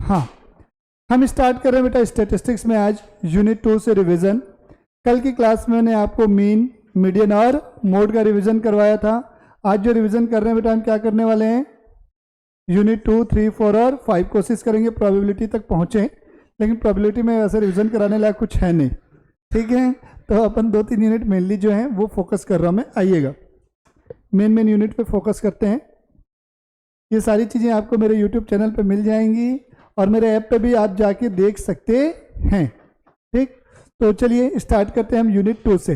हाँ, हम स्टार्ट कर रहे हैं बेटा स्टैटिस्टिक्स में आज यूनिट 2 से रिवीजन। कल की क्लास में मैंने आपको मीन, मीडियन और मोड का रिवीजन करवाया था। आज जो रिवीजन कर रहे हैं बेटा हम क्या करने वाले हैं, यूनिट 2, 3, 4 और 5 कोशिश करेंगे प्रोबेबिलिटी तक पहुँचें, लेकिन प्रोबेबिलिटी में वैसे रिवीजन कराने लायक कुछ है नहीं, ठीक है। तो अपन 2-3 यूनिट मेनली जो है वो फोकस कर रहा हूँ मैं, आइएगा मेन यूनिट पे फोकस करते हैं। ये सारी चीज़ें आपको मेरे यूट्यूब चैनल पे मिल जाएंगी और मेरे ऐप पे भी आप जाके देख सकते हैं, ठीक। तो चलिए स्टार्ट करते हैं हम यूनिट 2 से।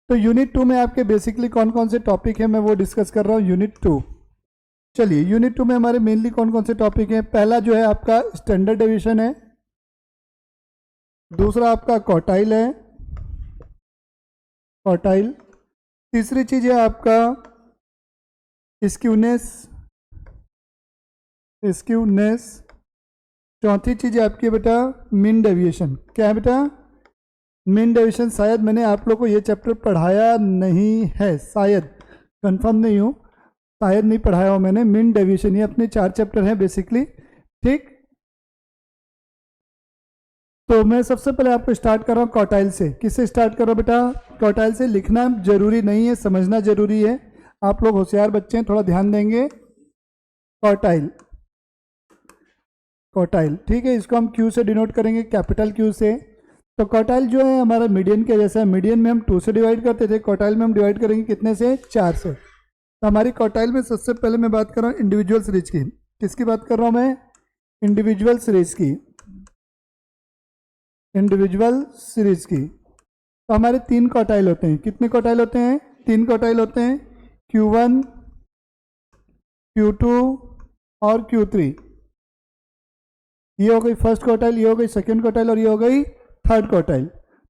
तो यूनिट 2 में आपके बेसिकली कौन कौन से टॉपिक है मैं वो डिस्कस कर रहा हूँ यूनिट 2। चलिए यूनिट 2 में हमारे मेनली कौन कौन से टॉपिक हैं। पहला जो है आपका स्टैंडर्ड डेविएशन है, दूसरा आपका क्वार्टाइल है, क्वार्टाइल। तीसरी चीज़ है आपका स्क्यूनेस, स्क्यूनेस। चौथी चीज़ है आपकी बेटा मीन डेविएशन। क्या है बेटा, मीन डेविएशन। शायद मैंने आप लोग को ये चैप्टर पढ़ाया नहीं है, शायद, कंफर्म नहीं हूँ, शायद नहीं पढ़ाया हो मैंने मीन डेविएशन। ये अपने 4 चैप्टर हैं बेसिकली, ठीक। तो मैं सबसे पहले आपको स्टार्ट कर रहा हूँ क्वार्टाइल से। किससे स्टार्ट कर रहा हूँ बेटा, क्वार्टाइल से। लिखना जरूरी नहीं है, समझना जरूरी है। आप लोग होशियार बच्चे हैं, थोड़ा ध्यान देंगे। क्वार्टाइल, क्वार्टाइल, ठीक है। इसको हम क्यू से डिनोट करेंगे, कैपिटल क्यू से। तो क्वार्टाइल जो है हमारा मीडियन के जैसा है। मीडियन में हम 2 से डिवाइड करते थे, क्वार्टाइल में हम डिवाइड करेंगे कितने से, 4 से। तो हमारी क्वार्टाइल में सबसे पहले मैं बात कर रहा हूँ इंडिविजुअल सीरीज की। किसकी बात कर रहा हूँ मैं, इंडिविजुअल सीरीज की, इंडिविजुअल सीरीज की। तो हमारे 3 क्वार्टाइल होते हैं। कितने क्वार्टाइल होते हैं, 3 क्वार्टाइल होते हैं, Q1, Q2 और Q3। ये हो गई फर्स्ट क्वार्टाइल, ये हो गई सेकेंड क्वार्टाइल और ये हो गई थर्ड क्वार्टाइल।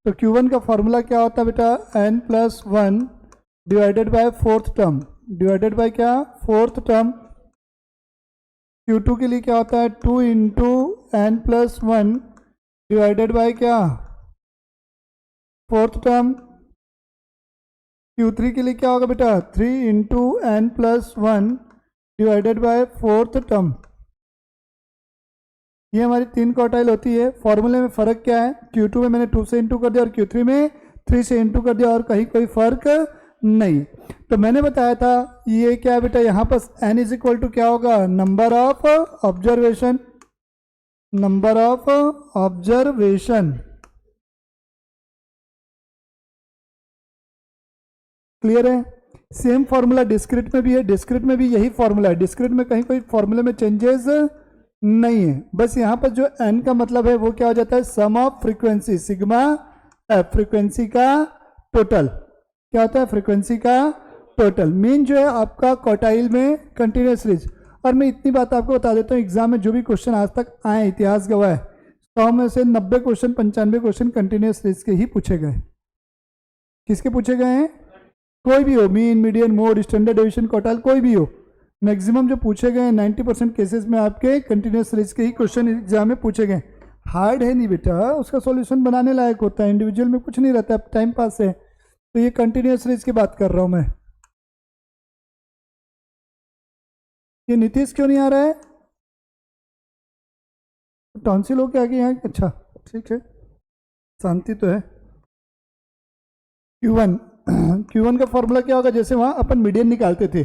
तो Q1 का फॉर्मूला क्या होता है बेटा, n+1 divided by fourth term, divided by क्या, फोर्थ टर्म। Q2 के लिए क्या होता है, 2 इंटू n+1 डिवाइडेड बाय क्या, फोर्थ टर्म। Q3 के लिए क्या होगा बेटा, 3 into n+1 divided by fourth term. ये हमारी 3 क्वार्टाइल होती है। फॉर्मूले में फ़र्क क्या है, Q2 में मैंने 2 से इंटू कर दिया और Q3 में 3 से इंटू कर दिया और कहीं कोई फर्क नहीं। तो मैंने बताया था ये क्या है बेटा, यहाँ पर n इज इक्वल टू क्या होगा, number of observation, number of observation. Clear है। सेम फॉर्मूला डिस्क्रिट में भी है, डिस्क्रिट में भी यही फॉर्मूला है। डिस्क्रिट में कहीं कोई फॉर्मूले में चेंजेस नहीं है। बस यहाँ पर जो n का मतलब है वो क्या हो जाता है, sum of frequency, sigma F, frequency का टोटल। क्या होता है, फ्रीक्वेंसी का टोटल। मीन जो है आपका क्वार्टाइल में कंटिन्यूस सीरीज। और मैं इतनी बात आपको बता देता हूँ, एग्जाम में जो भी क्वेश्चन आज तक आए, इतिहास गवाह है, 100 में से 90 क्वेश्चन, 95 क्वेश्चन कंटिन्यूस सीरीज के ही पूछे गए। किसके पूछे गए हैं, कोई भी हो, mean, median, mode, standard deviation, quartile, कोई भी हो। मैक्सिमम जो पूछे गए 90% केसेस में आपके कंटिन्यूस सीरीज के ही क्वेश्चन एग्जाम में पूछे गए। हार्ड है नहीं बेटा, उसका सॉल्यूशन बनाने लायक होता है, इंडिविजुअल में कुछ नहीं रहता, टाइम पास है। तो ये कंटिन्यूस सीरीज की बात कर रहा हूँ मैं। ये नीतीश क्यों नहीं आ रहा है, टॉन्सिल हो के आगे यहाँ, अच्छा ठीक है, शांति तो है। Q1 का फॉर्मूला क्या होगा, जैसे वहाँ अपन मीडियन निकालते थे,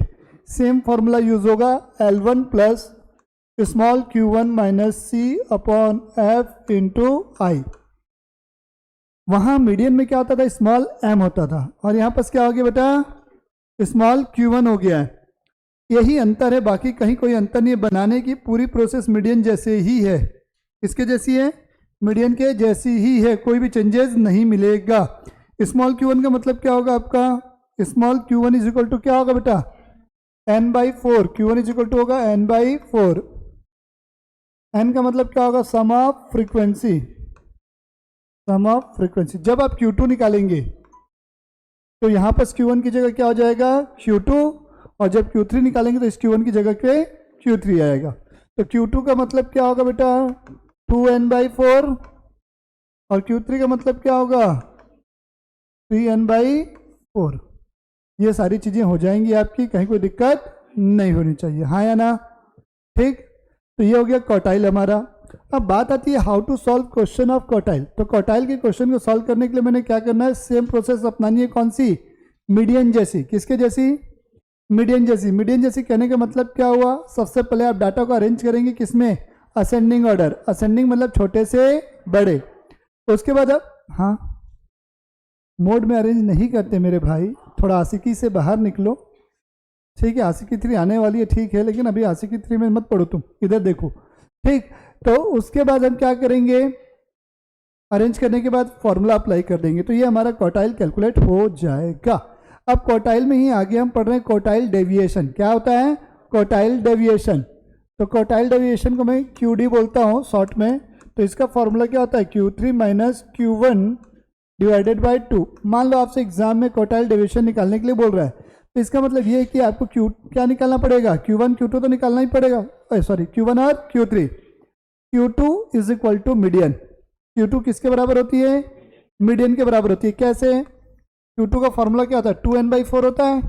सेम फॉर्मूला यूज होगा, L1 plus small q1 minus C upon F into I. वहाँ मीडियन में क्या होता था, स्मॉल m होता था, और यहाँ पर क्या हो गया बेटा, स्मॉल q1 हो गया है। यही अंतर है, बाकी कहीं कोई अंतर नहीं है। बनाने की पूरी प्रोसेस मीडियन जैसे ही है, इसके जैसी है, मीडियन के जैसी ही है, कोई भी चेंजेस नहीं मिलेगा। स्मॉल q1 का मतलब क्या होगा आपका, small q1 is equal to क्या होगा बेटा, n/4। Q1 is equal to होगा n/4। n का मतलब क्या होगा, sum of frequency, sum of frequency. जब आप Q2 निकालेंगे तो यहाँ पर Q1 की जगह क्या हो जाएगा, Q2, और जब Q3 निकालेंगे तो इस Q1 की जगह पे Q3 आएगा। तो Q2 का मतलब क्या होगा बेटा, 2n/4, और Q3 का मतलब क्या होगा, 3n/4। ये सारी चीज़ें हो जाएंगी आपकी, कहीं कोई दिक्कत नहीं होनी चाहिए, हाँ या ना, ठीक। तो ये हो गया क्वार्टाइल हमारा। अब बात आती है how to solve question of quartile. तो क्वार्टाइल के क्वेश्चन को सॉल्व करने के लिए मैंने क्या करना है, सेम प्रोसेस अपनानी है। कौन सी? मीडियन जैसी। किसके जैसी? मीडियन जैसी। मीडियन जैसी कहने का मतलब क्या हुआ, सबसे पहले आप डाटा को अरेंज करेंगे किसमें? Ascending order. असेंडिंग मतलब छोटे से बड़े। उसके बाद अब हाँ मोड में अरेंज नहीं करते मेरे भाई, थोड़ा आशिकी से बाहर निकलो, ठीक है। आशिकी 3 आने वाली है, ठीक है, लेकिन अभी आशिकी 3 में मत पढ़ो, तुम इधर देखो, ठीक। तो उसके बाद हम क्या करेंगे, अरेंज करने के बाद फॉर्मूला अप्लाई कर देंगे, तो ये हमारा क्वार्टाइल कैलकुलेट हो जाएगा। अब क्वार्टाइल में ही आगे हम पढ़ रहे हैं क्वार्टाइल डेविएशन। क्या होता है? Quartile deviation. तो क्वार्टाइल डेविएशन को मैं QD बोलता हूँ शॉर्ट में। तो इसका फॉर्मूला क्या होता है? Q3 minus Q1 divided by 2। मान लो आपसे एग्जाम में क्वार्टाइल डेविएशन निकालने के लिए बोल रहा है, तो इसका मतलब ये है कि आपको क्या निकालना पड़ेगा? Q1 Q2 तो निकालना ही पड़ेगा, सॉरी Q1 और Q3। Q2 is equal to median. Q2 किसके बराबर होती है? मीडियन के बराबर होती है। कैसे? Q2 का फॉर्मूला क्या होता है? 2n/4 होता है।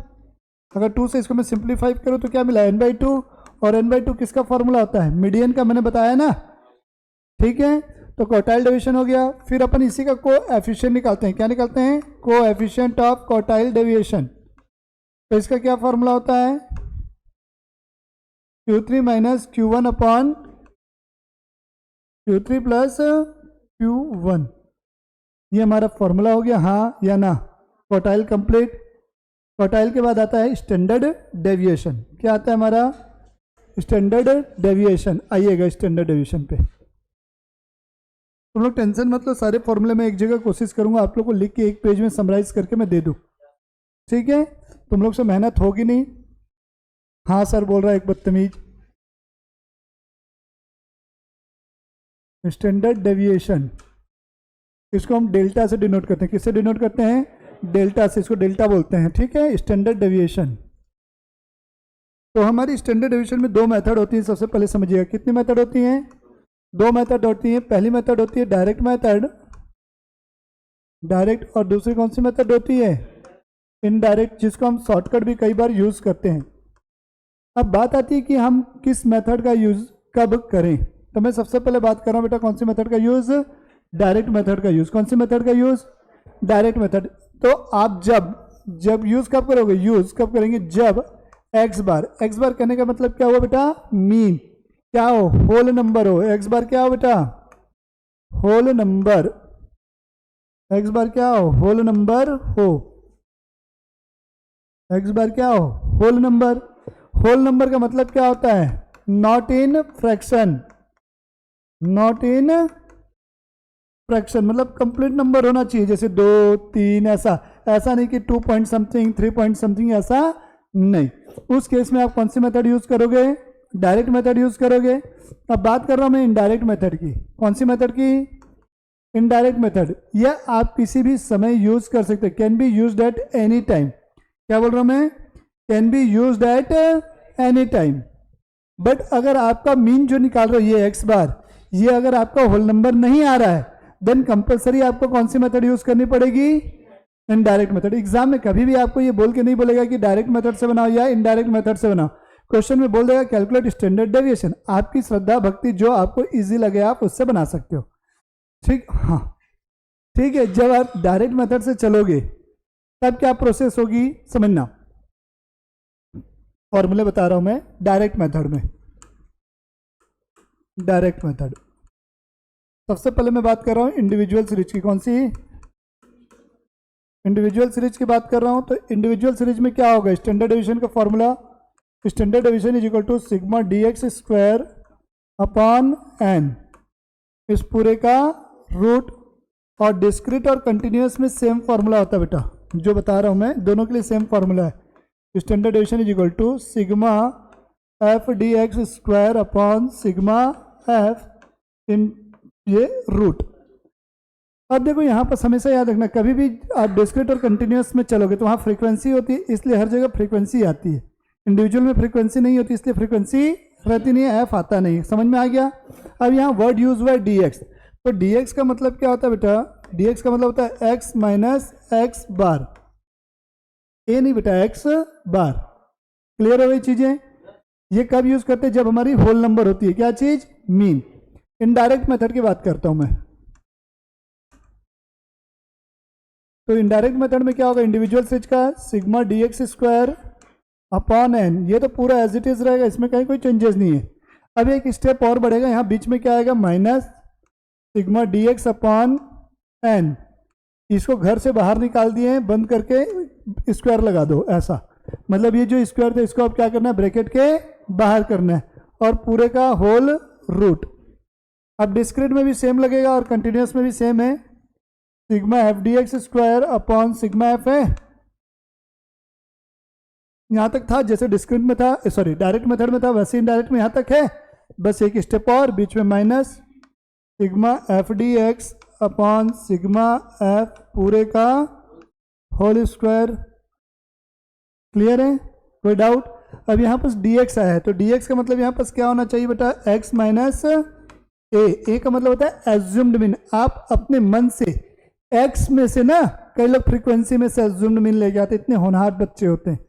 अगर 2 से इसको मैं सिंप्लीफाई करूँ तो क्या मिला? n/2। और n/2 किसका फॉर्मूला होता है? मीडियन का, मैंने बताया ना, ठीक है। तो क्वार्टाइल डेविएशन हो गया। फिर अपन इसी का कोएफिशिएंट निकालते हैं। क्या निकालते हैं? Coefficient of quartile deviation. तो इसका क्या फॉर्मूला होता है? Q3 minus Q1 upon Q3 plus Q1। ये हमारा फॉर्मूला हो गया, हाँ या ना? Quartile complete. क्वार्टाइल के बाद आता है स्टैंडर्ड डेविएशन। क्या आता है हमारा? Standard deviation. आइएगा स्टैंडर्ड डेविएशन पे। तुम लोग टेंशन मत लो, सारे फॉर्मूले में एक जगह कोशिश करूंगा आप लोग को लिख के एक पेज में समराइज करके मैं दे दूं, ठीक है। तुम लोग से मेहनत होगी नहीं। हाँ सर बोल रहा है एक बदतमीज। स्टैंडर्ड डेविएशन, इसको हम डेल्टा से डिनोट करते हैं। किससे डिनोट करते हैं? डेल्टा से। इसको डेल्टा बोलते हैं, ठीक है, स्टैंडर्ड डेविएशन। तो हमारी स्टैंडर्ड डेविएशन में 2 मेथड होती हैं। सबसे पहले समझिएगा कितनी मेथड होती हैं? 2 मेथड होती हैं। पहली मेथड होती है डायरेक्ट मेथड, डायरेक्ट, और दूसरी कौन सी मेथड होती है? इनडायरेक्ट, जिसको हम शॉर्टकट भी कई बार यूज करते हैं। अब बात आती है कि हम किस मेथड का यूज कब करें। तो मैं सबसे पहले बात कर रहा हूं बेटा कौन सी मेथड का यूज? डायरेक्ट मेथड का यूज। कौन सी मेथड का यूज? Direct method. तो आप जब यूज कब करोगे? यूज कब करेंगे? जब एक्स बार करने का मतलब क्या हुआ बेटा? मीन। क्या हो? होल नंबर हो। एक्स बार क्या हो बेटा? Whole number. एक्स बार क्या हो? होल नंबर हो। एक्स बार क्या हो? Whole number. होल नंबर का मतलब क्या होता है? Not in fraction. Not in fraction मतलब कंप्लीट नंबर होना चाहिए, जैसे 2 3 ऐसा नहीं कि 2 पॉइंट समथिंग 3 पॉइंट समथिंग, ऐसा नहीं। उस केस में आप कौन सी मेथड यूज करोगे? डायरेक्ट मेथड यूज करोगे। अब बात कर रहा हूं मैं इनडायरेक्ट मेथड की। कौन सी मेथड की? Indirect method. यह आप किसी भी समय यूज कर सकते हैं। Can be used at any time. क्या बोल रहा हूं मैं? Can be used at any time. But अगर आपका मीन जो निकाल रहे हो ये एक्स बार, ये अगर आपका होल नंबर नहीं आ रहा है, देन कंपलसरी आपको कौन सी मेथड यूज करनी पड़ेगी? Indirect method. एग्जाम में कभी भी आपको ये बोल के नहीं बोलेगा कि डायरेक्ट मेथड से बनाओ या इनडायरेक्ट मेथड से बनाओ। क्वेश्चन में बोल देगा कैलकुलेट स्टैंडर्ड डेविएशन। आपकी श्रद्धा भक्ति जो आपको इजी लगे आप उससे बना सकते हो, ठीक। हाँ ठीक है। जब आप डायरेक्ट मेथड से चलोगे तब क्या प्रोसेस होगी समझना। फॉर्मूले बता रहा हूं मैं डायरेक्ट मेथड में। डायरेक्ट मेथड सबसे पहले मैं बात कर रहा हूं इंडिविजुअल सीरीज की। कौन सी? इंडिविजुअल सीरीज की बात कर रहा हूं। तो इंडिविजुअल सीरीज में क्या होगा? स्टैंडर्ड डेविएशन का formula, standard deviation is equal to sigma dx square upon n, इस पूरे का रूट। और डिस्क्रीट और कंटिन्यूअस में सेम फॉर्मूला होता है बेटा, जो बता रहा हूं मैं, दोनों के लिए सेम फॉर्मूला है। Standard deviation is equal to sigma f dx square upon sigma f इन ये रूट। अब देखो यहाँ पर हमेशा याद रखना, कभी भी आप डिस्क्रीट और कंटिन्यूअस में चलोगे तो वहाँ फ्रीक्वेंसी होती है, इसलिए हर जगह फ्रीक्वेंसी आती है। इंडिविजुअल में फ्रीक्वेंसी नहीं होती, इसलिए फ्रीक्वेंसी रहती नहीं है, एफ आता नहीं। समझ में आ गया? अब यहाँ वर्ड यूज हुआ है dx। तो dx का मतलब क्या होता है बेटा? dx का मतलब होता है x माइनस एक्स बार। ए नहीं बेटा, एक्स बार। क्लियर हो गई चीजें? ये कब यूज करते हैं? जब हमारी होल नंबर होती है। क्या चीज? मीन। इनडायरेक्ट मेथड की बात करता हूं मैं। तो इनडायरेक्ट मेथड में क्या होगा, इंडिविजुअल स्विच का sigma d x square upon n, ये तो पूरा एज इट इज रहेगा, इसमें कहीं कोई चेंजेस नहीं है। अब एक स्टेप और बढ़ेगा, यहाँ बीच में क्या आएगा, minus sigma d x upon n, इसको घर से बाहर निकाल दिए, बंद करके स्क्वायर लगा दो, ऐसा मतलब ये जो स्क्वायर था इसको अब क्या करना है, ब्रैकेट के बाहर करना है, और पूरे का होल रूट। अब डिस्क्रीट में भी सेम लगेगा और कंटिन्यूस में भी सेम है, sigma f d x square upon sigma F है, यहां तक था जैसे डिस्क्रीट में था, सॉरी डायरेक्ट मेथड में था वैसे इनडायरेक्ट में यहां तक है, बस एक स्टेप और, बीच में minus sigma f d x upon sigma F पूरे का होल स्क्वायर। क्लियर है, कोई डाउट? अब यहाँ पर dx आया है, तो dx का मतलब यहाँ पर क्या होना चाहिए बेटा, x माइनस ए का मतलब होता है एज्यूम्ड मीन। आप अपने मन से x में से ना, कई लोग फ्रीक्वेंसी में से एज्यूम्ड मीन ले जाते, इतने होनहार बच्चे होते हैं।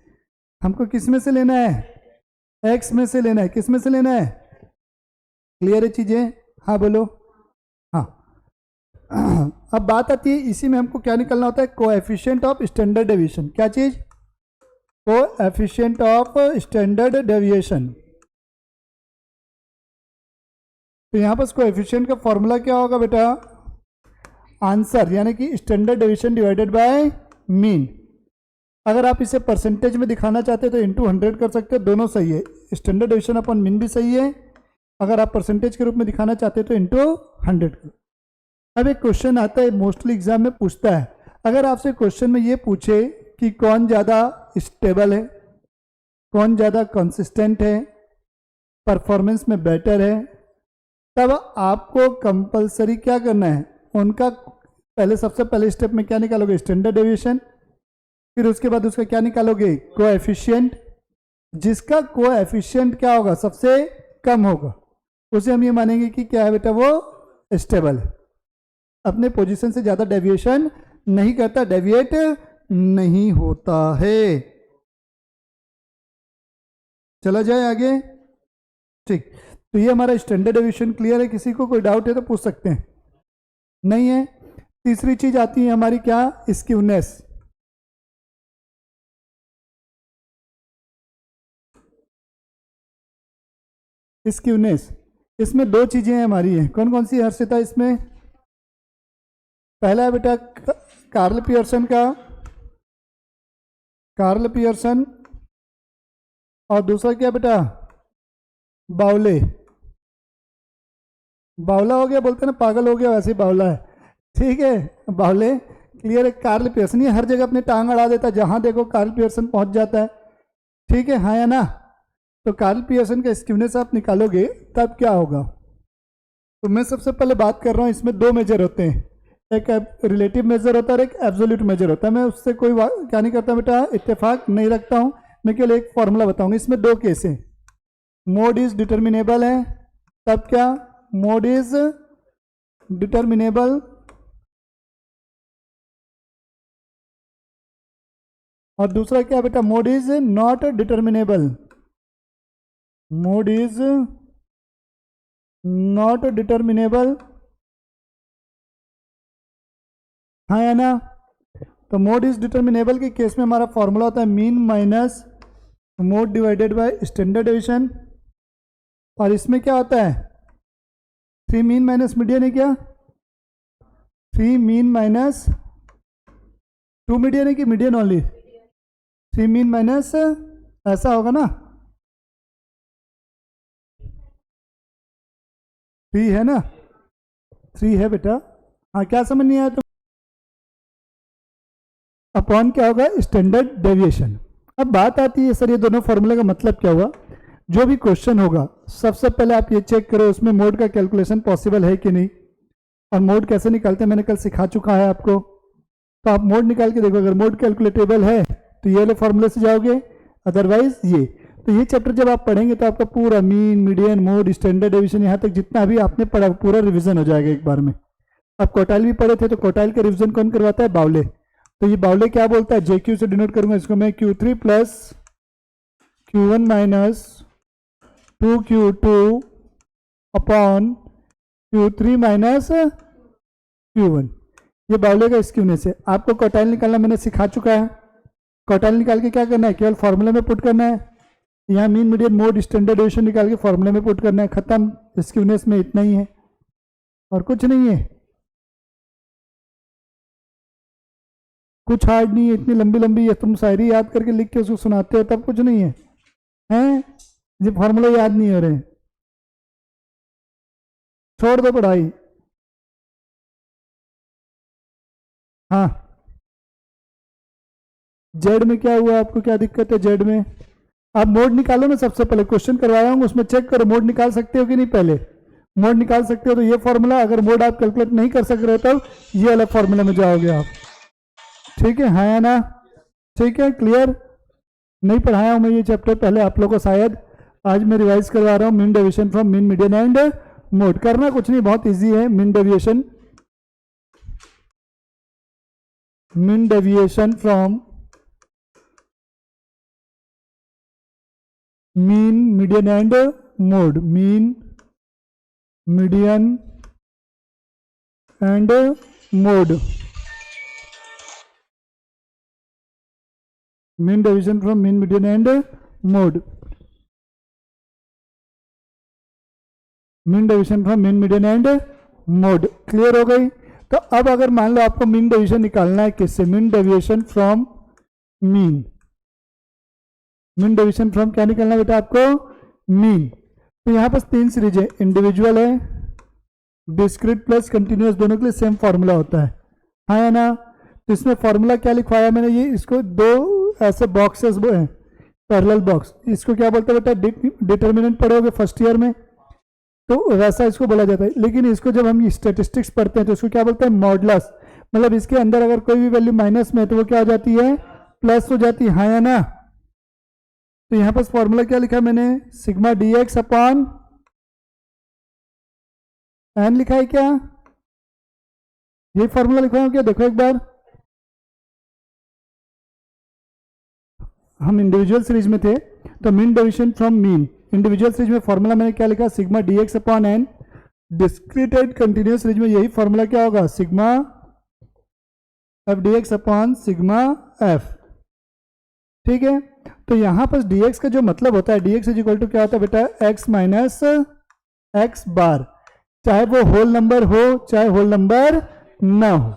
हमको किस में से लेना है, x में से लेना है, किस में से लेना है? क्लियर है चीजें? हाँ बोलो। हाँ अब बात आती है इसी में हमको क्या निकलना होता है, कोएफिशिएंट ऑफ स्टैंडर्ड डेविएशन। क्या चीज? Coefficient of standard deviation. तो यहां पर कोएफिशिएंट का फॉर्मूला क्या होगा बेटा, आंसर यानी कि standard deviation divided by mean. अगर आप इसे परसेंटेज में दिखाना चाहते हैं तो इंटू 100 कर सकते हो, दोनों सही है, स्टैंडर्ड डेविएशन अपॉन मीन भी सही है। अगर आप परसेंटेज के रूप में दिखाना चाहते हैं तो इंटू 100 कर। अब एक क्वेश्चन आता है, मोस्टली एग्जाम में पूछता है, अगर आपसे क्वेश्चन में ये पूछे कि कौन ज़्यादा स्टेबल है, कौन ज़्यादा कंसिस्टेंट है, परफॉर्मेंस में बेटर है, तब आपको कंपलसरी क्या करना है, उनका पहले सबसे पहले स्टेप में क्या निकालोगे, स्टैंडर्ड डेविएशन, फिर उसके बाद उसका क्या निकालोगे, कोएफिशिएंट। जिसका कोएफिशिएंट क्या होगा, सबसे कम होगा, उसे हम ये मानेंगे कि क्या है बेटा, वो स्टेबल है, अपने पोजीशन से ज़्यादा डेविएशन नहीं करता, डेविएट नहीं होता है। चला जाए आगे, ठीक। तो ये हमारा स्टैंडर्ड डेविएशन क्लियर है, किसी को कोई डाउट है तो पूछ सकते हैं, नहीं है? तीसरी चीज आती है हमारी क्या, स्क्यूनेस। स्क्यूनेस, इसमें दो चीजें हैं हमारी, है कौन कौन सी हर्षिता इसमें? पहला है बेटा कार्ल पियर्सन का, कार्ल पियर्सन, और दूसरा क्या बेटा, बाउले। बावला हो गया, बोलते ना पागल हो गया, वैसे ही बावला है, ठीक है, बावले। क्लियर है? कार्ल पियर्सन ये हर जगह अपने टांग अड़ा देता है, जहां देखो कार्ल पियर्सन पहुंच जाता है, ठीक है, हाँ या ना? तो कार्ल पियर्सन का स्क्यूनेस आप निकालोगे तब क्या होगा? तो मैं सबसे पहले बात कर रहा हूं, इसमें दो मेजर होते हैं, एक रिलेटिव मेजर होता है और एक एब्सोल्यूट मेजर होता है। मैं उससे कोई क्या नहीं करता बेटा, इत्तेफाक नहीं रखता हूं, मैं केवल एक फॉर्मूला बताऊंगा। इसमें दो केस हैं, मोड इज डिटर्मिनेबल है, तब क्या, मोड इज डिटर्मिनेबल, और दूसरा क्या बेटा, mode is not determinable, mode is not determinable, हाँ या ना? तो मोड इज डिटर्मिनेबल के केस में हमारा फॉर्मूला होता है mean minus mode divided by standard deviation, और इसमें क्या होता है, 3 मीन माइनस मीडियन है क्या, 3 मीन माइनस 2 मीडियन है कि मीडियन ओनली, 3 मीन माइनस, ऐसा होगा ना, 3 है ना, 3 है बेटा, हाँ क्या समझ नहीं आया तो अपॉन क्या होगा, स्टैंडर्ड डेविएशन। अब बात आती है सर ये दोनों फॉर्मूले का मतलब क्या हुआ। जो भी क्वेश्चन होगा सबसे पहले आप ये चेक करो उसमें मोड का कैलकुलेशन पॉसिबल है कि नहीं, और मोड कैसे निकालते हैं मैंने कल सिखा चुका है आपको। तो आप मोड निकाल के देखो, अगर मोड कैलकुलेटेबल है तो ये वाले फॉर्मूले से जाओगे, अदरवाइज ये। तो ये चैप्टर जब आप पढ़ेंगे तो आपका पूरा mean median mode standard deviation यहाँ तक जितना भी आपने पढ़ा पूरा रिविजन हो जाएगा एक बार में। आप क्वार्टाइल भी पढ़े थे तो क्वार्टाइल का रिविजन कौन करवाता है, बावले। तो ये बावले क्या बोलता है, JQ से डिनोट करूंगा इसको मैं, Q3 plus Q1 minus 2Q2 upon Q3 minus Q1, ये बाउले का स्क्यूनेस है। आपको क्वार्टाइल निकालना मैंने सिखा चुका है। क्वार्टाइल निकाल के क्या करना है, केवल फॉर्मूले में पुट करना है। यहाँ mean median mode standard deviation निकाल के फॉर्मूले में पुट करना है, खत्म। स्क्यूनेस में इतना ही है और कुछ नहीं है, कुछ हार्ड नहीं है। इतनी लंबी लंबी ये तुम शायरी याद करके लिख के उसको सुनाते हो तब कुछ नहीं है, हैं? ये फॉर्मूला याद नहीं हो रहे, छोड़ दो पढ़ाई। हाँ, जेड में क्या हुआ, आपको क्या दिक्कत है जेड में? आप मोड निकालो ना, सबसे पहले क्वेश्चन करवाया हूँ उसमें चेक करो मोड निकाल सकते हो कि नहीं। पहले मोड निकाल सकते हो तो ये फॉर्मूला, अगर मोड आप कैलकुलेट नहीं कर सक रहे हो तब ये वाला फॉर्मूला में जाओगे आप। ठीक है, हाँ या ना? ठीक है, क्लियर? नहीं पढ़ाया हूँ मैं ये चैप्टर पहले आप लोगों को, शायद आज मैं रिवाइज करवा रहा हूँ। Mean deviation from mean median and mode, करना कुछ नहीं, बहुत इजी है। Mean deviation from mean median and mode, mean median and mode, mean deviation from mean median and mode, mean deviation from mean median and mode. Clear हो गई? तो अब अगर मान लो आपको मीन डेविएशन निकालना है किससे, mean deviation from mean, mean deviation from क्या निकालना है बेटा आपको, मीन। तो यहां पर तीन सीरीज है, इंडिविजुअल है, डिस्क्रीट प्लस कंटिन्यूअस, दोनों के लिए सेम फॉर्मूला होता है, हाँ या ना? तो इसमें फॉर्मूला क्या लिखवाया मैंने, ये इसको दो ऐसे बॉक्सेस हैं, पैरेलल बॉक्स, इसको क्या बोलते हैं बेटा, डिटर्मिनेंट पढ़ोगे फर्स्ट ईयर में तो वैसा इसको बोला जाता है। लेकिन इसको जब हम स्टैटिस्टिक्स पढ़ते हैं तो इसको क्या बोलते हैं, मॉडुलस। मतलब इसके अंदर अगर कोई भी वैल्यू माइनस में है तो वो क्या हो जाती है, प्लस हो जाती है, हाँ या ना? तो यहां पर फॉर्मूला क्या लिखा है मैंने, sigma d x upon n लिखा है क्या, ये फॉर्मूला लिखा है क्या? देखो एक बार, हम इंडिविजुअल सीरीज में थे तो mean deviation from mean, individual series में फॉर्मूला मैंने क्या लिखा, sigma d x upon n. Discrete and continuous series में यही फॉर्मूला क्या होगा, sigma f d x upon sigma f. ठीक है, तो यहां पर डी एक्स का जो मतलब होता है, d x is equal to क्या होता है बेटा, एक्स माइनस एक्स बार, चाहे वो होल नंबर हो चाहे होल नंबर ना हो,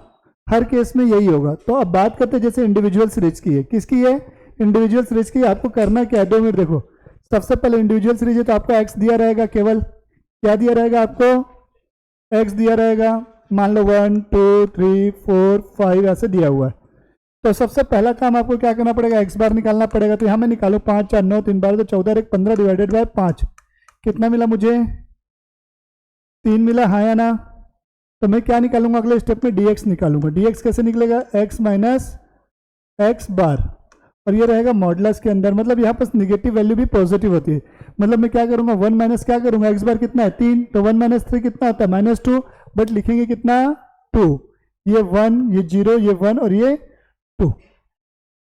हर केस में यही होगा। तो अब बात करते हैं जैसे इंडिविजुअल सीरीज की है, किसकी है, इंडिविजुअल सीरीज की। आपको करना क्या है, 2 मिनट देखो। सबसे पहले इंडिविजुअल सीरीज है तो आपको एक्स दिया रहेगा, केवल क्या दिया रहेगा आपको, एक्स दिया रहेगा, मान लो 1 2 3 4 5 ऐसे दिया हुआ है। तो सबसे पहला काम आपको क्या करना पड़ेगा, एक्स बार निकालना पड़ेगा। तो यहाँ मैं निकालो 5 4 9 3 12 तो 14 1 15 डिवाइडेड बाय 5, कितना मिला मुझे, 3 मिला, हाँ या ना? तो मैं क्या निकालूंगा अगले स्टेप में, डी एक्स निकालूंगा। डी एक्स कैसे निकलेगा, एक्स माइनस एक्स बार, और ये रहेगा मॉडुलस के अंदर, मतलब यहाँ पर निगेटिव वैल्यू भी पॉजिटिव होती है। मतलब मैं क्या करूंगा, 1 माइनस क्या करूंगा, एक्स बार कितना है 3, तो 1 माइनस 3 कितना होता है -2, बट लिखेंगे कितना 2, ये 1 ये 0 ये 1 और ये 2,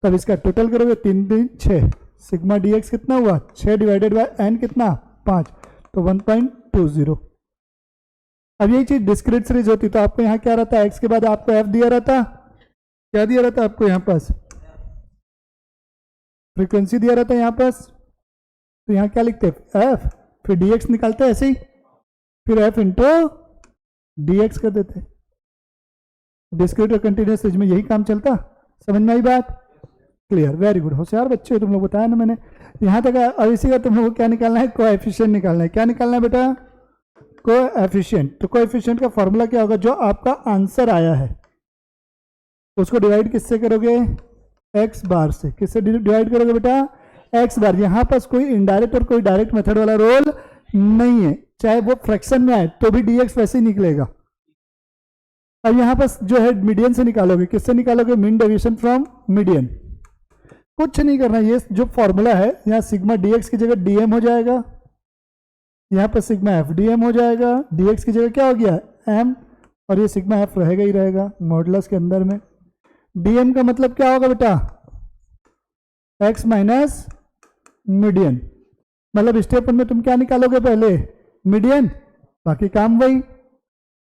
तब इसका टोटल करोगे 3 3 6, सिग्मा डी एक्स कितना हुआ 6 डिवाइडेड बाय एन कितना 5, तो 1.20। अब यही चीज डिस्क्रीट सीरीज होती तो आपको यहाँ क्या रहता है, एक्स के बाद आपको एफ दिया रहता, क्या दिया रहता आपको यहाँ पास, फ्रीक्वेंसी दिया रहता है यहाँ पास। तो यहाँ क्या लिखते हैं एफ, फिर डी एक्स निकालते हैं ऐसे ही, फिर एफ इंटू डी एक्स कर देते हैं। डिस्क्रीट और कंटिन्यूअस सीरीज में यही काम चलता, समझ में आई बात, क्लियर, वेरी गुड, होशियार बच्चे हो तुम लोग, बताया ना मैंने यहाँ तक। अब इसी का तुम लोग को क्या निकालना है, कोएफिशिएंट निकालना है। क्या निकालना है बेटा, कोएफिशिएंट। तो कोएफिशिएंट का फॉर्मूला क्या होगा, जो आपका आंसर आया है उसको डिवाइड किससे करोगे, एक्स बार से। किससे डिवाइड करोगे बेटा, एक्स बार। यहां पर कोई इनडायरेक्ट और कोई डायरेक्ट मेथड वाला रोल नहीं है, चाहे वो फ्रैक्शन में आए तो भी डीएक्स वैसे ही निकलेगा। अब यहां पर जो है मीडियन से निकालोगे, किससे निकालोगे, मीन डेविएशन फ्रॉम मीडियन। कुछ नहीं करना, ये जो फॉर्मूला है यहाँ सिग्मा डीएक्स की जगह डीएम हो जाएगा, यहाँ पर सिग्मा एफ डीएम हो जाएगा, डीएक्स की जगह क्या हो गया एम, और ये सिग्मा एफ रहेगा ही रहेगा मॉडुलस के अंदर में। डीएम का मतलब क्या होगा बेटा, एक्स माइनस मीडियन। मतलब स्टेप 1 में तुम क्या निकालोगे, पहले मीडियन, बाकी काम वही।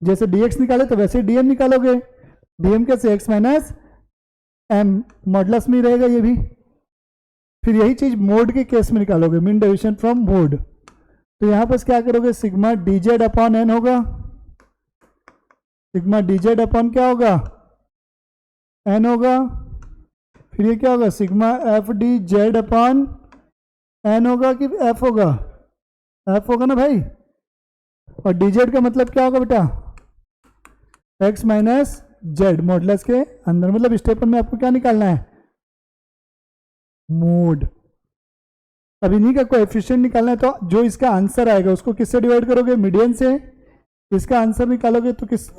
जैसे dx निकाले तो वैसे dm निकालोगे। dm कैसे, x माइनस एम, मॉडुलस में रहेगा ये भी। फिर यही चीज मोड के केस में निकालोगे, मीन डेविएशन फ्रॉम मोड। तो यहां पर क्या करोगे, सिग्मा dz अपॉन n होगा। सिग्मा dz अपॉन क्या होगा, n होगा। फिर ये क्या होगा, sigma f D Z upon n होगा कि f होगा, f होगा ना भाई। और dz का मतलब क्या होगा बेटा, x माइनस जेड मॉडुलस के अंदर। मतलब स्टेप में आपको क्या निकालना है, मोड। अब इन्हीं का कोएफिशिएंट निकालना है, तो जो इसका आंसर आएगा उसको किससे डिवाइड करोगे, मीडियन से। इसका आंसर निकालोगे तो किस,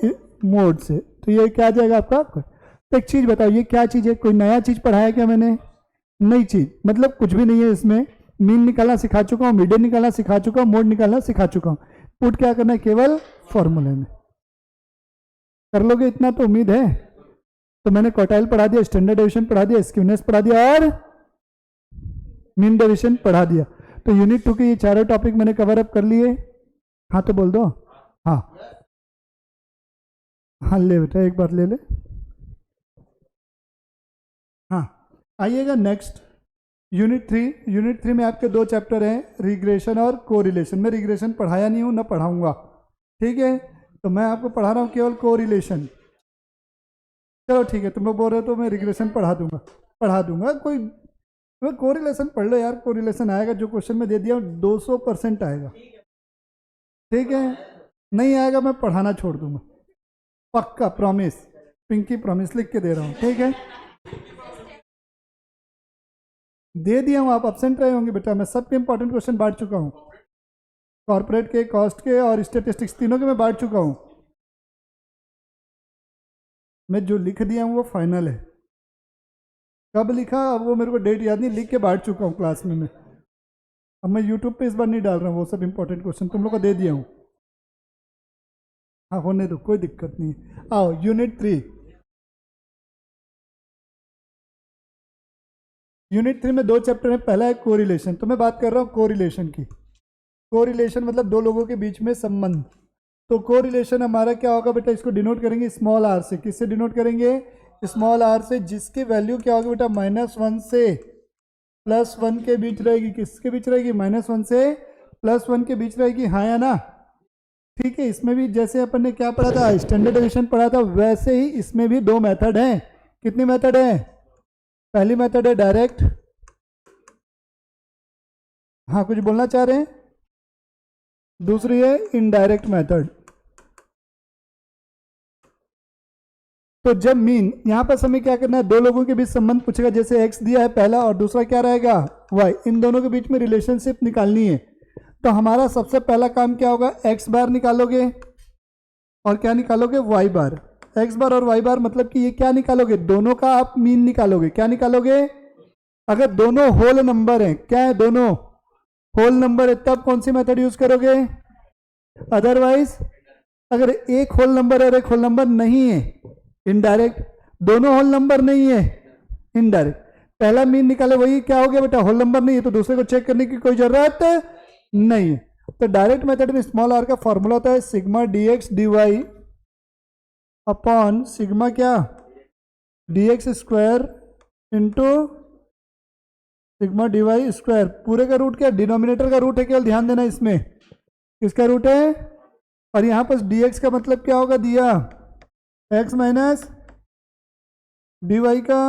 मोड से। तो ये क्या आ जाएगा आपका। तो एक चीज बताओ, ये क्या चीज है, कोई नया चीज पढ़ाया क्या मैंने, नई चीज मतलब कुछ भी नहीं है इसमें। मीन निकालना सिखा चुका हूँ, मीडियन निकालना सिखा चुका हूँ, मोड निकालना सिखा चुका हूँ। पुट क्या करना है, केवल फॉर्मूले में कर लोगे, इतना तो उम्मीद है। तो मैंने क्वार्टाइल पढ़ा दिया, स्टैंडर्ड डेविएशन पढ़ा दिया, स्क्यूनेस पढ़ा दिया और मीन डेविएशन पढ़ा दिया। तो यूनिट 2 के ये चारों टॉपिक मैंने कवर अप कर लिए। हाँ तो बोल दो, हाँ हाँ ले बेटा एक बार ले ले। हाँ आइएगा नेक्स्ट यूनिट 3। यूनिट 3 में आपके 2 चैप्टर हैं, रिग्रेशन और कोरिलेशन। मैं रिग्रेशन पढ़ाया नहीं हूँ, ना पढ़ाऊंगा, ठीक है। तो मैं आपको पढ़ा रहा हूँ केवल कोरिलेशन। चलो ठीक है, तुम लोग बोल रहे हो तो मैं रिग्रेशन पढ़ा दूंगा। कोई कोरिलेशन पढ़ लो यार, कोरिलेशन आएगा, जो क्वेश्चन में दे दिया 200% आएगा, ठीक है। नहीं आएगा मैं पढ़ाना छोड़ दूंगा, पक्का प्रॉमिस, पिंकी प्रॉमिस लिख के दे रहा हूँ, ठीक है। दे दिया हूँ, आप एब्सेंट रहे होंगे बेटा। मैं सबके इंपॉर्टेंट क्वेश्चन बांट चुका हूँ, कॉर्पोरेट के, कॉस्ट के और स्टेटिस्टिक्स तीनों के मैं बांट चुका हूँ। मैं जो लिख दिया हूँ वो फाइनल है। कब लिखा अब वो मेरे को डेट याद नहीं, लिख के बांट चुका हूँ क्लास में मैं। अब मैं यूट्यूब पे इस बार नहीं डाल रहा हूँ, वो सब इंपॉर्टेंट क्वेश्चन तुम लोग को दे दिया हूँ। हाँ होने दो, कोई दिक्कत नहीं। आओ यूनिट 3। यूनिट 3 में 2 चैप्टर है। पहला है कोरिलेशन, तो मैं बात कर रहा हूँ कोरिलेशन की। कोरिलेशन मतलब दो लोगों के बीच में संबंध। तो कोरिलेशन हमारा क्या होगा बेटा, इसको डिनोट करेंगे स्मॉल आर से। किससे डिनोट करेंगे, स्मॉल आर से, जिसकी वैल्यू क्या होगी बेटा, -1 से +1 के बीच रहेगी। किसके बीच रहेगी, -1 से +1 के बीच रहेगी, हाँ या ना। ठीक है, इसमें भी जैसे अपन ने क्या पढ़ा था, स्टैंडर्ड डेविएशन पढ़ा था, वैसे ही इसमें भी 2 मेथड हैं। कितनी मेथड है, पहली मेथड है डायरेक्ट। हाँ कुछ बोलना चाह रहे हैं, दूसरी है इनडायरेक्ट मेथड। तो जब मीन, यहां पर हमें क्या करना है, दो लोगों के बीच संबंध पूछेगा, जैसे x दिया है पहला और दूसरा क्या रहेगा y, इन दोनों के बीच में रिलेशनशिप निकालनी है। तो हमारा सबसे पहला काम क्या होगा, x बार निकालोगे और क्या निकालोगे, y बार। x बार और y बार मतलब कि ये क्या निकालोगे, दोनों का आप मीन निकालोगे। क्या निकालोगे, अगर दोनों होल नंबर हैं, क्या है, दोनों होल नंबर है, तब कौन सी मेथड यूज करोगे। अदरवाइज अगर एक होल नंबर और एक होल नंबर नहीं है, इनडायरेक्ट। दोनों होल नंबर नहीं है, इनडायरेक्ट। पहला मीन निकाले, वही क्या हो गया बेटा, होल नंबर नहीं है, तो दूसरे को चेक करने की कोई जरूरत नहीं है। तो डायरेक्ट मेथड में स्मॉल आर का फॉर्मूला होता है sigma dx dy upon sigma क्या, dx square into sigma dy square. पूरे का रूट क्या, डिनोमिनेटर का रूट है, केवल ध्यान देना इसमें किसका रूट है। और यहां पर dx का मतलब क्या होगा, दिया x माइनस dy का।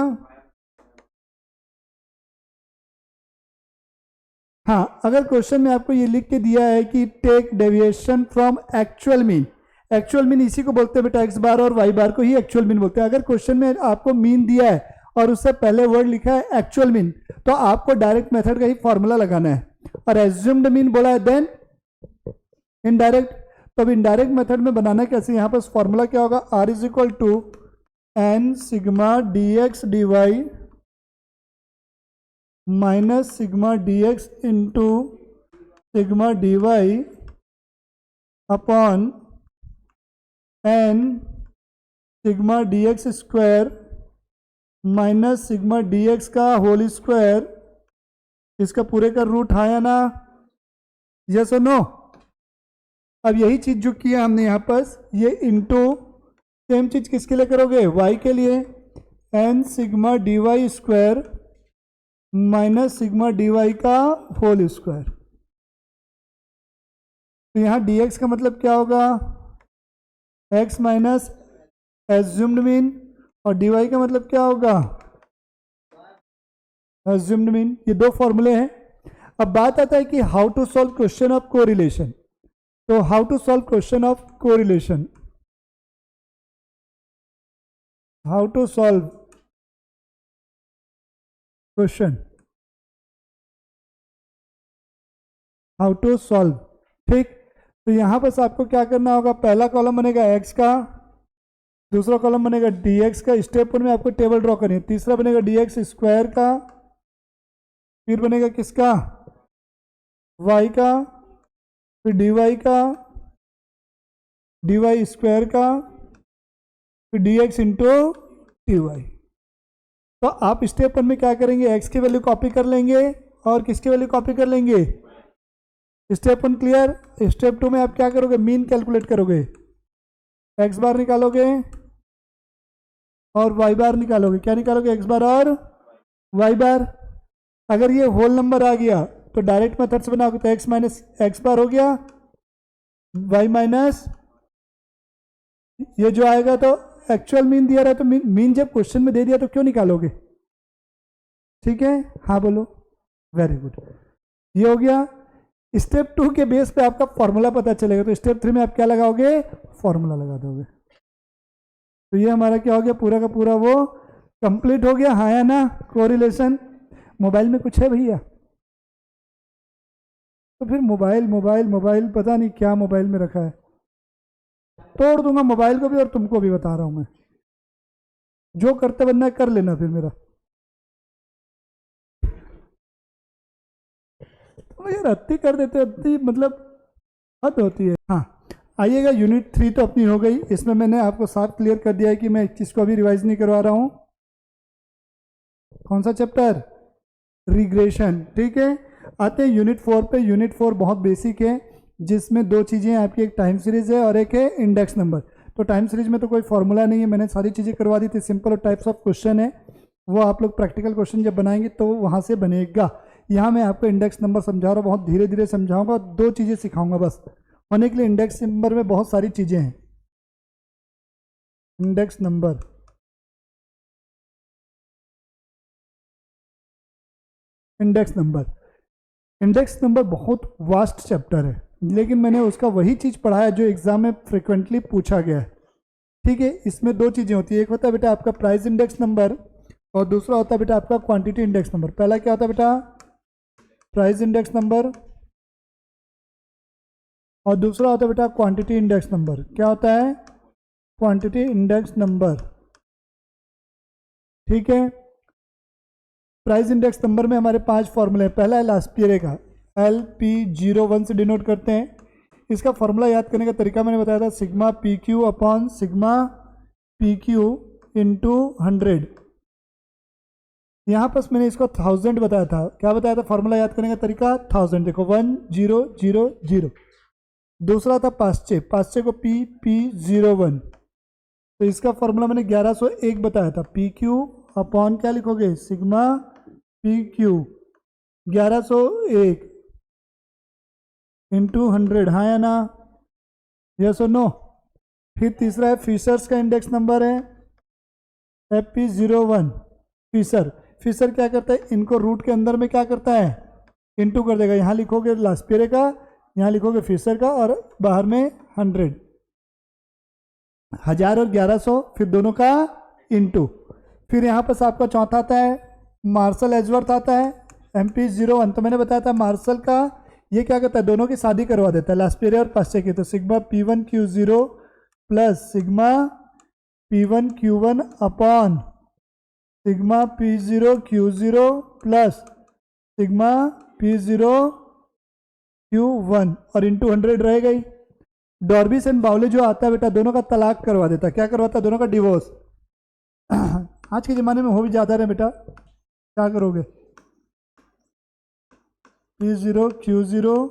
हाँ अगर क्वेश्चन में आपको ये लिख के दिया है कि take deviation from actual mean, actual mean इसी को बोलते हैं बेटा, एक्स बार और वाई बार को ही एक्चुअल मीन बोलते हैं। अगर क्वेश्चन में आपको मीन दिया है और उससे पहले वर्ड लिखा है एक्चुअल मीन, तो आपको डायरेक्ट मेथड का ही फॉर्मूला लगाना है। और एज्यूम्ड मीन बोला है देन इनडायरेक्ट। तो अब इनडायरेक्ट मेथड में बनाना कैसे, यहाँ पर फॉर्मूला क्या होगा, r is equal to n sigma dx dy minus sigma dx into sigma dy upon n sigma dx square minus sigma dx का होल स्क्वायर। इसका पूरे का रूट है या ना, यस और नो। अब यही चीज़ जो किया हमने यहाँ पर, ये इंटू सेम चीज़ किसके लिए करोगे, y के लिए, n sigma d y square minus sigma d y का होल स्क्वायर। तो यहाँ dx का मतलब क्या होगा, x माइनस एज्यूम्ड मीन, और dy का मतलब क्या होगा, एज्यूम्ड मीन। ये दो फॉर्मूले हैं। अब बात आता है कि how to solve question of correlation. तो how to solve question of correlation, how to solve question, how to solve, ठीक। तो यहां पर आपको क्या करना होगा, पहला कॉलम बनेगा x का, दूसरा कॉलम बनेगा dx का, स्टेप 1 में आपको टेबल ड्रॉ करनी है, तीसरा बनेगा dx स्क्वायर का, फिर बनेगा किसका, y का, फिर dy का, dy स्क्वायर का, फिर dx इंटू dy। तो आप स्टेप 1 में क्या करेंगे, x की वैल्यू कॉपी कर लेंगे और किसकी वैल्यू कॉपी कर लेंगे, स्टेप 1 क्लियर। स्टेप 2 में आप क्या करोगे, मीन कैलकुलेट करोगे, x बार निकालोगे और y बार निकालोगे। क्या निकालोगे, x बार और y बार। अगर ये होल नंबर आ गया तो डायरेक्ट मेथड से बनाओगे, तो x माइनस एक्स बार हो गया, y माइनस ये जो आएगा, तो एक्चुअल मीन दिया रहा है, तो मीन जब क्वेश्चन में दे दिया तो क्यों निकालोगे, ठीक है, हाँ बोलो, वेरी गुड। ये हो गया। स्टेप 2 के बेस पे आपका फॉर्मूला पता चलेगा, तो स्टेप 3 में आप क्या लगाओगे, फॉर्मूला लगा दोगे। तो ये हमारा क्या हो गया, पूरा का पूरा वो कंप्लीट हो गया, हाँ या ना। कोरिलेशन मोबाइल में कुछ है भैया, तो फिर मोबाइल मोबाइल मोबाइल पता नहीं क्या मोबाइल में रखा है, तोड़ दूंगा मोबाइल को भी और तुमको भी बता रहा हूं मैं, जो करते बनना है कर लेना फिर मेरा। तो यार अति कर देते, अति मतलब हद होती है। हाँ आइएगा, यूनिट 3 तो अपनी हो गई, इसमें मैंने आपको साफ क्लियर कर दिया है कि मैं एक चीज़ को अभी रिवाइज नहीं करवा रहा हूँ। कौन सा चैप्टर, रिग्रेशन, ठीक है। आते हैं यूनिट 4 पे। यूनिट 4 बहुत बेसिक है, जिसमें दो चीज़ें हैं आपकी, एक टाइम सीरीज है और एक है इंडेक्स नंबर। तो टाइम सीरीज में तो कोई फॉर्मूला नहीं है, मैंने सारी चीज़ें करवा दी थी, सिंपल और टाइप्स ऑफ क्वेश्चन है, वो आप लोग प्रैक्टिकल क्वेश्चन जब बनाएंगे तो वहाँ से बनेगा। यहाँ मैं आपको इंडेक्स नंबर समझा रहा हूँ, बहुत धीरे धीरे समझाऊंगा, दो चीज़ें सिखाऊंगा बस। होने के लिए इंडेक्स नंबर में बहुत सारी चीज़ें हैं। Index number, index number, index number बहुत वास्ट चैप्टर है, लेकिन मैंने उसका वही चीज़ पढ़ाया जो एग्जाम में फ्रिक्वेंटली पूछा गया है, ठीक है। इसमें दो चीज़ें होती है, एक होता है बेटा आपका प्राइस इंडेक्स नंबर और दूसरा होता है बेटा आपका क्वांटिटी इंडेक्स नंबर। पहला क्या होता है बेटा, प्राइस इंडेक्स नंबर, और दूसरा होता है बेटा क्वांटिटी इंडेक्स नंबर। क्या होता है, क्वांटिटी इंडेक्स नंबर, ठीक है। प्राइस इंडेक्स नंबर में हमारे 5 फॉर्मूले हैं। पहला है लास्पियरे का, LP01 से डिनोट करते हैं। इसका फॉर्मूला याद करने का तरीका मैंने बताया था, sigma P Q upon sigma P Q into 100। यहाँ पर मैंने इसको 1000 बताया था। क्या बताया था फॉर्मूला याद करने का तरीका, 1000। देखो 1000। दूसरा था पास्चे, पास्चे को PP01, तो इसका फॉर्मूला मैंने 1101 बताया था। पी क्यू अपॉन क्या लिखोगे, सिग्मा पी क्यू 1101 इंटू 100, हाँ या ना, यस और नो। फिर तीसरा है फिशर्स का इंडेक्स नंबर है FP01। फिशर क्या करता है, इनको रूट के अंदर में क्या करता है, इंटू कर देगा। यहाँ लिखोगे लास्पियरे का, यहाँ लिखोगे फिशर का, और बाहर में 100, 1000 और 1100, फिर दोनों का इंटू। फिर यहाँ पर आपका चौथा आता है मार्शल एजवर्थ आता है, MP01। तो मैंने बताया था मार्शल का ये क्या करता है, दोनों की शादी करवा देता है, लास्पियरे और पास्चे की। तो sigma P1Q0 plus sigma P1Q1 upon sigma P0Q0 plus sigma P0Q1 और इंटू 100 रहेगा ही। डॉर्बिस एंड बाउले जो आता है बेटा, दोनों का तलाक करवा देता है। क्या करवाता है, दोनों का डिवोर्स। आज के ज़माने में हो भी जाता है बेटा, क्या करोगे, P0Q0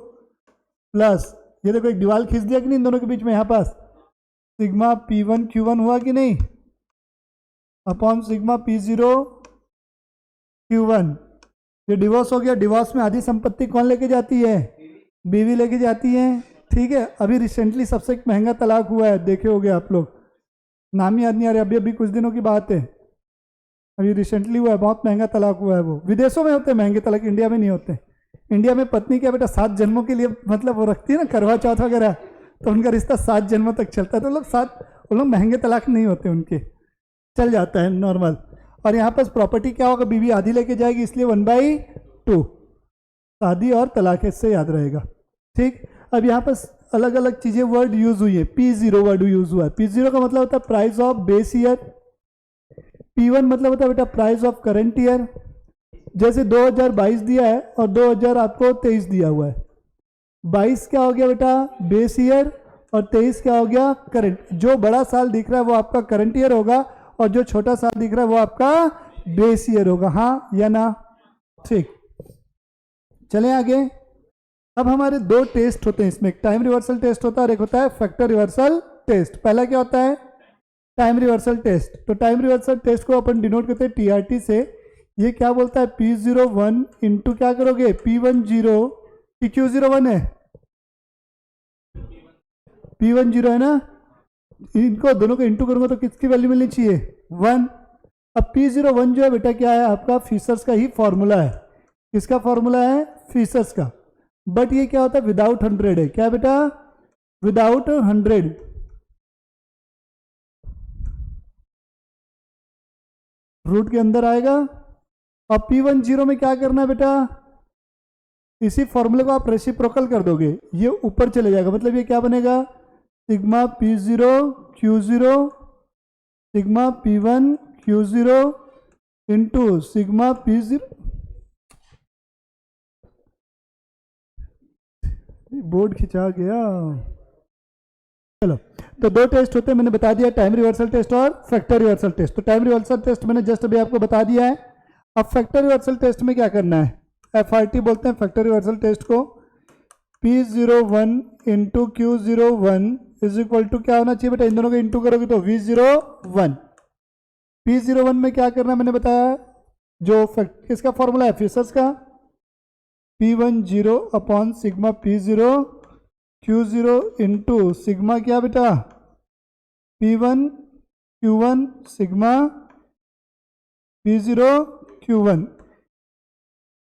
प्लस ये देखो एक दीवार खींच दिया कि नहीं इन दोनों के बीच में, यहाँ पास सिग्मा P1 Q1 हुआ कि नहीं, अपॉन सिग्मा P0 Q1। ये डिवोर्स हो गया। डिवोर्स में आधी संपत्ति कौन लेके जाती है, बीवी लेके जाती है, ठीक है। अभी रिसेंटली सबसे महंगा तलाक हुआ है, देखे होगे आप लोग, नाम याद नहीं आ रहा, अभी अभी कुछ दिनों की बात है, अभी रिसेंटली हुआ है, बहुत महंगा तलाक हुआ है। वो विदेशों में होते हैं महंगे तलाक, इंडिया में नहीं होते। इंडिया में पत्नी क्या बेटा 7 जन्मों के लिए, मतलब वो रखती है ना करवा चौथ वगैरह, तो उनका रिश्ता 7 जन्मों तक चलता है, तो वो लोग महंगे तलाक नहीं होते, उनके चल जाता है नॉर्मल। और यहाँ पर प्रॉपर्टी क्या होगा, बीवी आधी लेके जाएगी, इसलिए 1/2 शादी और तलाक, इससे याद रहेगा, ठीक। अब यहाँ पर अलग अलग चीज़ें वर्ड यूज हुई है। P0 वर्ड यूज हुआ है। P0 का मतलब होता है price of base year, P1 मतलब होता है बेटा प्राइस ऑफ करंट ईयर। जैसे 2022 दिया है और 2000 आपको 23 दिया हुआ है, 22 क्या हो गया बेटा बेस ईयर और 23 क्या हो गया करंट। जो बड़ा साल दिख रहा है वो आपका करंट ईयर होगा और जो छोटा साल दिख रहा है वो आपका बेस ईयर होगा, हाँ या ना, ठीक। चलें आगे। अब हमारे 2 टेस्ट होते हैं इसमें, एक टाइम रिवर्सल टेस्ट होता है और एक होता है फैक्टर रिवर्सल टेस्ट। पहला क्या होता है टाइम रिवर्सल टेस्ट। तो टाइम रिवर्सल टेस्ट को अपन डिनोट करते हैं TRT से। ये क्या बोलता है P01 इंटू क्या करोगे P10, Q01 है, P10 है ना, इनको दोनों को इंटू करूंगा तो किसकी वैल्यू मिलनी चाहिए 1। अब P01 जो है बेटा क्या है आपका फीचर्स का ही फॉर्मूला है। किसका फॉर्मूला है फीचर्स का, बट ये क्या होता है विदाउट 100 है, क्या बेटा विदाउट 100। रूट के अंदर आएगा। अब P10 में क्या करना है बेटा, इसी फॉर्मूले को आप रेसिप्रोकल कर दोगे, ये ऊपर चले जाएगा, मतलब ये क्या बनेगा sigma P0 Q0 sigma P1 Q0 into sigma P0। Board खिंचा गया। चलो, तो 2 टेस्ट होते हैं, मैंने बता दिया, टाइम रिवर्सल टेस्ट और फैक्टर रिवर्सल टेस्ट। तो टाइम रिवर्सल टेस्ट मैंने जस्ट अभी आपको बता दिया है। अब फैक्टर रिवर्सल टेस्ट में क्या करना है, FRT बोलते हैं फैक्टर रिवर्सल टेस्ट को। P01 into Q01 is equal to क्या होना चाहिए बेटा, इन दोनों को इंटू करोगे तो V01। P01 में क्या करना है मैंने बताया, जो किसका फॉर्मूला है फिशर्स का, P10 upon sigma P0 Q0 into sigma क्या बेटा P1 Q1 sigma P0 Q1।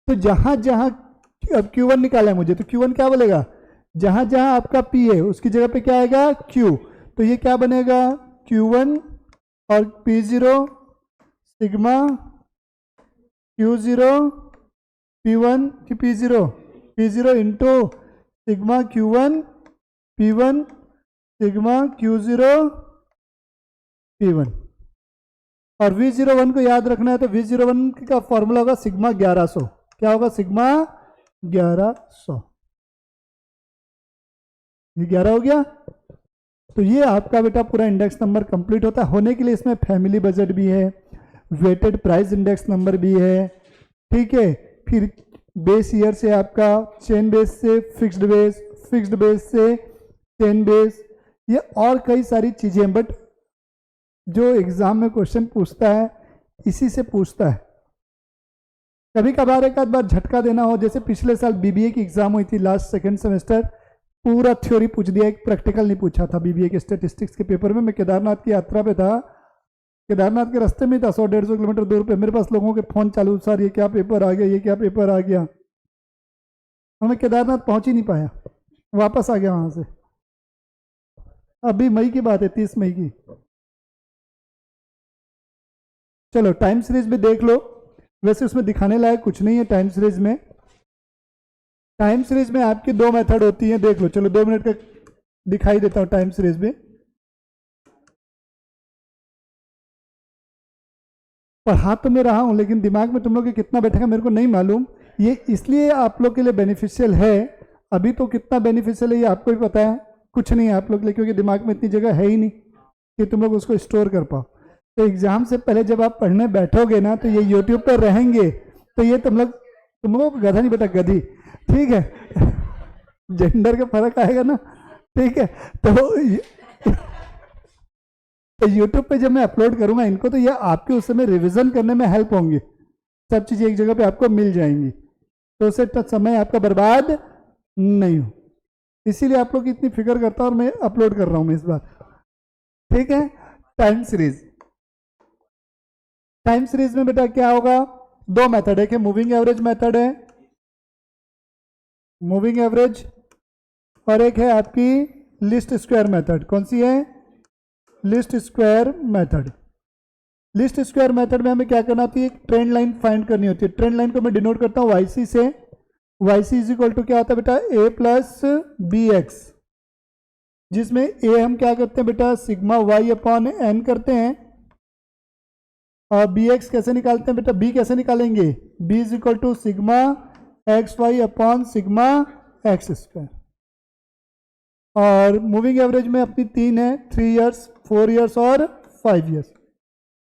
तो जहां जहां अब Q1 निकाला है मुझे, तो Q1 क्या बोलेगा, जहां जहां आपका P है उसकी जगह पे क्या आएगा Q। तो ये क्या बनेगा Q1 और P0 सिग्मा Q0 P1 कि P0 into sigma Q1 P1 sigma Q0 P1। और V01 को याद रखना है, तो V01 का फॉर्मूला होगा सिग्मा 1100। क्या होगा सिग्मा 1100। ये 11 हो गया। तो ये आपका बेटा पूरा इंडेक्स नंबर कंप्लीट होता है। होने के लिए इसमें फैमिली बजट भी है, वेटेड प्राइस इंडेक्स नंबर भी है, ठीक है। फिर बेस ईयर से आपका चेन बेस से फिक्स्ड बेस, फिक्स्ड बेस से चेन बेस, ये और कई सारी चीजें, बट जो एग्जाम में क्वेश्चन पूछता है इसी से पूछता है। कभी कभार एक आध बार झटका देना हो, जैसे पिछले साल BBA की एग्जाम हुई थी लास्ट सेकंड सेमेस्टर, पूरा थ्योरी पूछ दिया, एक प्रैक्टिकल नहीं पूछा था BBA के स्टैटिस्टिक्स के पेपर में। मैं केदारनाथ की यात्रा पे था, केदारनाथ के रास्ते में था 100-150 किलोमीटर दूर पे, मेरे पास लोगों के फोन चालू, सर ये क्या पेपर आ गया, ये क्या पेपर आ गया। मैं केदारनाथ पहुंच ही नहीं पाया, वापस आ गया वहां से। अभी मई की बात है, 30 मई की। चलो टाइम सीरीज में देख लो, वैसे उसमें दिखाने लायक कुछ नहीं है टाइम सीरीज में। टाइम सीरीज में आपकी 2 मेथड होती है, देख लो। चलो 2 मिनट का दिखाई देता हूं टाइम सीरीज में। पढ़ा तो मैं रहा हूं, लेकिन दिमाग में तुम लोग के कितना बैठेगा मेरे को नहीं मालूम। ये इसलिए आप लोग के लिए बेनिफिशियल है, अभी तो कितना बेनिफिशियल है ये आपको भी पता है, कुछ नहीं है आप लोग के लिए, क्योंकि दिमाग में इतनी जगह है ही नहीं कि तुम लोग उसको स्टोर कर पाओ। तो एग्जाम से पहले जब आप पढ़ने बैठोगे ना, तो ये यूट्यूब पर रहेंगे, तो ये तुम लोग गधा नहीं बेटा, गधी, ठीक है। जेंडर का फर्क आएगा ना, ठीक है। तो यूट्यूब पे जब मैं अपलोड करूंगा इनको, तो ये आपके उस समय रिवीजन करने में हेल्प होंगी, सब चीज़ें एक जगह पे आपको मिल जाएंगी, तो उससे समय आपका बर्बाद नहीं हो। इसीलिए आप लोग इतनी फिक्र करता हूं और मैं अपलोड कर रहा हूं मैं इस बार, ठीक है। टाइम सीरीज, टाइम सीरीज में बेटा क्या होगा, दो मेथड है, मूविंग एवरेज मेथड है, मूविंग एवरेज, और एक है आपकी लिस्ट स्क्वायर मेथड। कौन सी है, list square method. List square method में हमें क्या करना होती है, एक ट्रेंड लाइन फाइंड करनी होती है। ट्रेंड लाइन को मैं डिनोट करता हूं YC से। YC इज इक्वल टू क्या होता है बेटा, A प्लस BX, जिसमें A हम क्या करते हैं बेटा, सिग्मा Y अपॉन N करते हैं, और BX कैसे निकालते हैं बेटा, B कैसे निकालेंगे, B is equal to sigma XY upon sigma X square. और मूविंग एवरेज में अपनी 3 है, 3 इयर्स, 4 इयर्स और 5 इयर्स।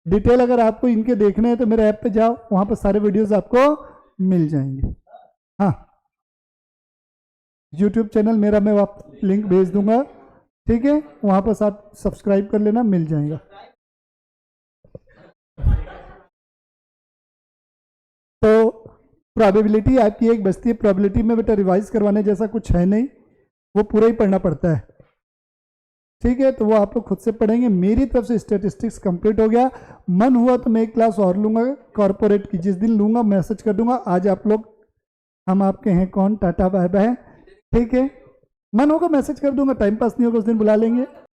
डिटेल अगर आपको इनके देखने हैं तो मेरे ऐप पे जाओ, वहां पर सारे वीडियोस आपको मिल जाएंगे। हाँ, यूट्यूब चैनल मेरा मैं लिंक भेज दूंगा, ठीक है, वहां पर आप सब्सक्राइब कर लेना, मिल जाएगा। तो प्रोबेबिलिटी आपकी एक बचती है, प्रोबेबिलिटी में बेटा रिवाइज करवाने जैसा कुछ है नहीं, वो पूरा ही पढ़ना पड़ता है, ठीक है। तो वो आप लोग खुद से पढ़ेंगे। मेरी तरफ से स्टैटिस्टिक्स कंप्लीट हो गया। मन हुआ तो मैं एक क्लास और लूंगा कॉर्पोरेट की, जिस दिन लूंगा मैसेज कर दूंगा, आज आप लोग हम आपके हैं कौन, टाटा बाय बाय, ठीक है। मन होगा मैसेज कर दूंगा, टाइम पास नहीं होगा उस दिन बुला लेंगे।